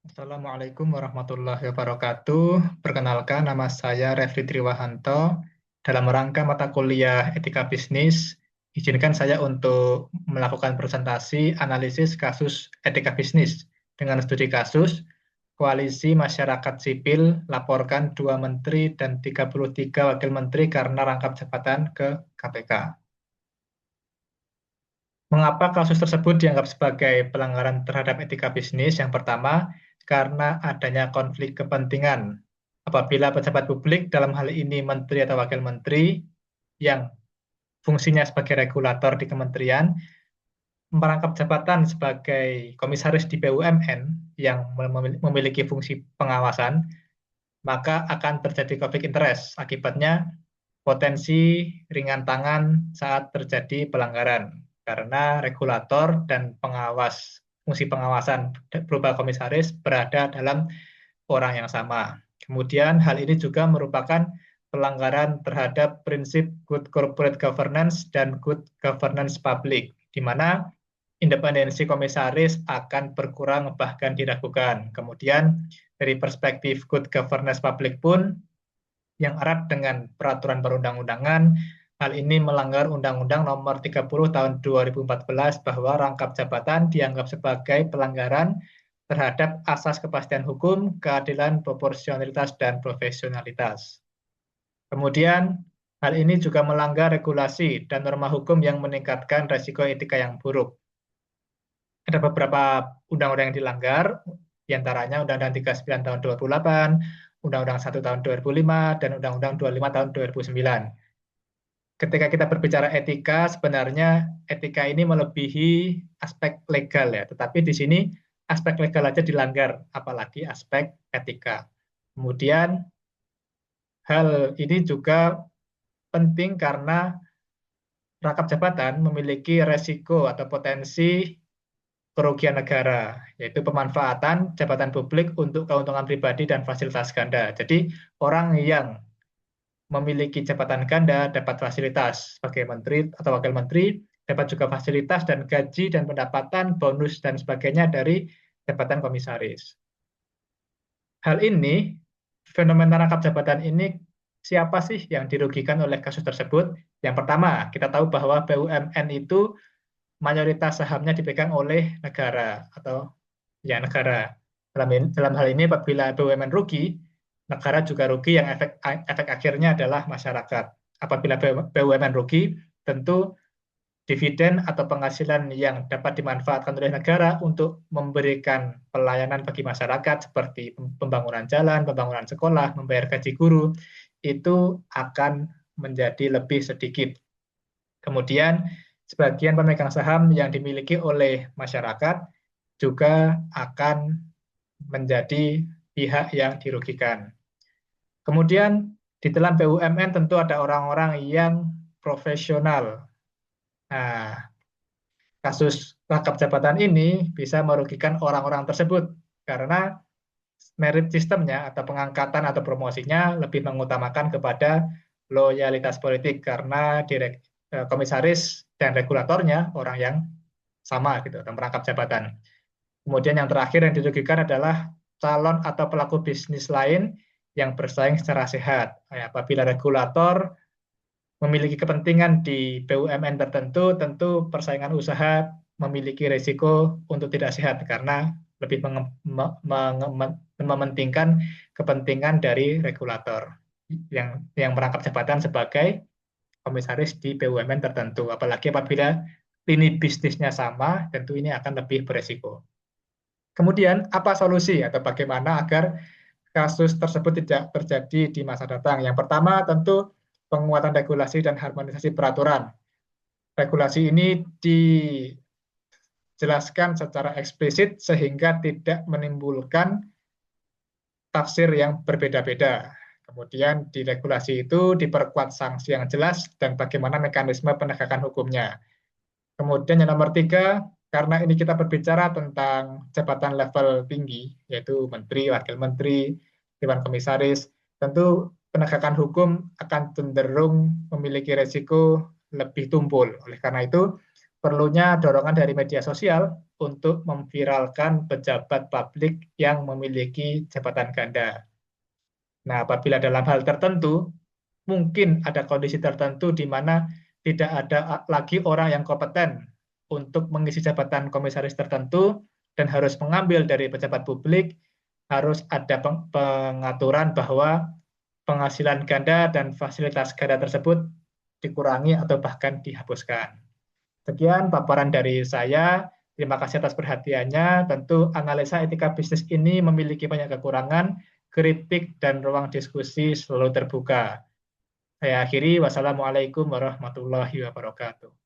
Assalamualaikum warahmatullahi wabarakatuh. Perkenalkan, nama saya Refri Triwahanto. Dalam rangka mata kuliah Etika Bisnis, izinkan saya untuk melakukan presentasi analisis kasus etika bisnis dengan studi kasus Koalisi Masyarakat Sipil laporkan 2 menteri dan 33 wakil menteri karena rangkap jabatan ke KPK. Mengapa kasus tersebut dianggap sebagai pelanggaran terhadap etika bisnis? Yang pertama, karena adanya konflik kepentingan. Apabila pejabat publik, dalam hal ini menteri atau wakil menteri, yang fungsinya sebagai regulator di kementerian, merangkap jabatan sebagai komisaris di BUMN yang memiliki fungsi pengawasan, maka akan terjadi konflik interest. Akibatnya, potensi ringan tangan saat terjadi pelanggaran karena regulator dan pengawas fungsi pengawasan berupa komisaris berada dalam orang yang sama. Kemudian hal ini juga merupakan pelanggaran terhadap prinsip good corporate governance dan good governance public, di mana independensi komisaris akan berkurang bahkan diragukan. Kemudian dari perspektif good governance public pun yang erat dengan peraturan perundang-undangan. Hal ini melanggar Undang-Undang Nomor 30 Tahun 2014 bahwa rangkap jabatan dianggap sebagai pelanggaran terhadap asas kepastian hukum, keadilan, proporsionalitas, dan profesionalitas. Kemudian, hal ini juga melanggar regulasi dan norma hukum yang meningkatkan risiko etika yang buruk. Ada beberapa undang-undang yang dilanggar, diantaranya Undang-Undang 39 tahun 2008, Undang-Undang 1 tahun 2005, dan Undang-Undang 25 tahun 2009. Ketika kita berbicara etika, sebenarnya etika ini melebihi aspek legal ya, tetapi di sini aspek legal aja dilanggar, apalagi aspek etika. Kemudian hal ini juga penting karena rangkap jabatan memiliki resiko atau potensi kerugian negara, yaitu pemanfaatan jabatan publik untuk keuntungan pribadi dan fasilitas ganda. Jadi orang yang memiliki jabatan ganda dapat fasilitas sebagai menteri atau wakil menteri, dapat juga fasilitas dan gaji dan pendapatan, bonus dan sebagainya dari jabatan komisaris. Hal ini, fenomena rangkap jabatan ini, siapa sih yang dirugikan oleh kasus tersebut? Yang pertama, kita tahu bahwa BUMN itu mayoritas sahamnya dipegang oleh negara atau ya negara. Dalam hal ini apabila BUMN rugi, negara juga rugi yang efek akhirnya adalah masyarakat. Apabila BUMN rugi, tentu dividen atau penghasilan yang dapat dimanfaatkan oleh negara untuk memberikan pelayanan bagi masyarakat seperti pembangunan jalan, pembangunan sekolah, membayar gaji guru, itu akan menjadi lebih sedikit. Kemudian sebagian pemegang saham yang dimiliki oleh masyarakat juga akan menjadi pihak yang dirugikan. Kemudian di dalam BUMN tentu ada orang-orang yang profesional. Nah, kasus rangkap jabatan ini bisa merugikan orang-orang tersebut karena merit sistemnya atau pengangkatan atau promosinya lebih mengutamakan kepada loyalitas politik karena komisaris dan regulatornya orang yang sama gitu atau merangkap jabatan. Kemudian yang terakhir yang dirugikan adalah calon atau pelaku bisnis lain yang bersaing secara sehat. Apabila regulator memiliki kepentingan di BUMN tertentu, tentu persaingan usaha memiliki risiko untuk tidak sehat karena lebih mementingkan kepentingan dari regulator yang merangkap jabatan sebagai komisaris di BUMN tertentu. Apalagi apabila lini bisnisnya sama, tentu ini akan lebih beresiko. Kemudian, apa solusi atau bagaimana agar kasus tersebut tidak terjadi di masa datang? Yang pertama, tentu penguatan regulasi dan harmonisasi peraturan. Regulasi ini dijelaskan secara eksplisit sehingga tidak menimbulkan tafsir yang berbeda-beda. Kemudian di regulasi itu diperkuat sanksi yang jelas dan bagaimana mekanisme penegakan hukumnya. Kemudian yang nomor 3, karena ini kita berbicara tentang jabatan level tinggi, yaitu menteri, wakil menteri, dewan komisaris, tentu penegakan hukum akan cenderung memiliki resiko lebih tumpul. Oleh karena itu, perlunya dorongan dari media sosial untuk memviralkan pejabat publik yang memiliki jabatan ganda. Nah, apabila dalam hal tertentu, mungkin ada kondisi tertentu di mana tidak ada lagi orang yang kompeten untuk mengisi jabatan komisaris tertentu dan harus mengambil dari pejabat publik, harus ada pengaturan bahwa penghasilan ganda dan fasilitas ganda tersebut dikurangi atau bahkan dihapuskan. Sekian paparan dari saya. Terima kasih atas perhatiannya. Tentu analisa etika bisnis ini memiliki banyak kekurangan, kritik dan ruang diskusi selalu terbuka. Saya akhiri, wassalamualaikum warahmatullahi wabarakatuh.